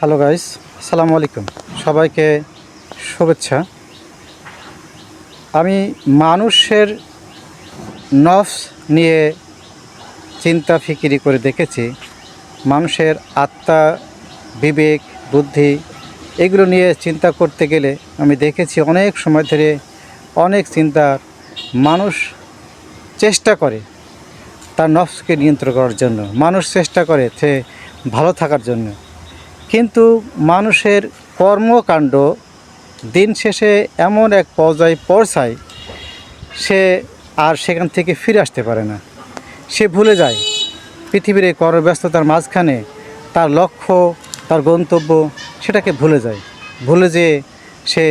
Hello guys, আসসালামু আলাইকুম। সবাইকে শুভেচ্ছা। আমি মানুষের নফস নিয়ে চিন্তা ফিকিরি করে দেখেছি। মানুষের আত্মা, বিবেক, বুদ্ধি এগুলো নিয়ে চিন্তা করতে গেলে আমি দেখেছি অনেক সময় ধরে অনেক চিন্তার মানুষ চেষ্টা করে তার নফসকে নিয়ন্ত্রণ করার জন্য। মানুষ চেষ্টা করে সে ভালো থাকার জন্য, কিন্তু মানুষের কর্মকাণ্ড দিন শেষে এমন এক পর্যায়ে পৌঁছায় সে আর সেখান থেকে ফিরে আসতে পারে না। সে ভুলে যায় পৃথিবীর এই কর্মব্যস্ততার মাঝখানে তার লক্ষ্য, তার গন্তব্য সেটাকে ভুলে যেয়ে সে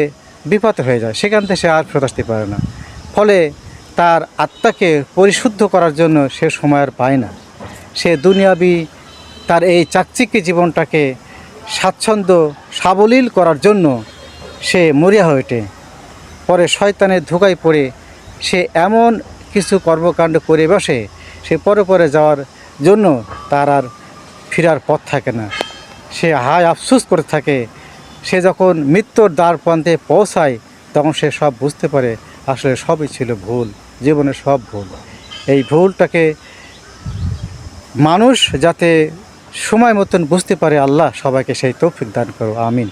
বিপথে হয়ে যায়। সেখান থেকে সে আর ফেরত আসতে পারে না। ফলে তার আত্মাকে পরিশুদ্ধ করার জন্য সে সময় আর পায় না। সে দুনিয়াবি তার এই চাকচিক্যে জীবনটাকে স্বাচ্ছন্দ্য সাবলীল করার জন্য সে মরিয়া হয়ে ওঠে। পরে শয়তানের ধোঁকায় পড়ে সে এমন কিছু কর্মকাণ্ড করে বসে, সে পরে যাওয়ার জন্য তার আর ফেরার পথ থাকে না। সে হায় আফসোস করে থাকে। সে যখন মৃত্যুর দ্বার প্রান্তে পৌঁছায় তখন সে সব বুঝতে পারে আসলে সবই ছিল ভুল, জীবনের সব ভুল। এই ভুলটাকে মানুষ যাতে সময় মতন বুঝতে পারে, আল্লাহ সবাইকে সেই তৌফিক দান করো, আমিন।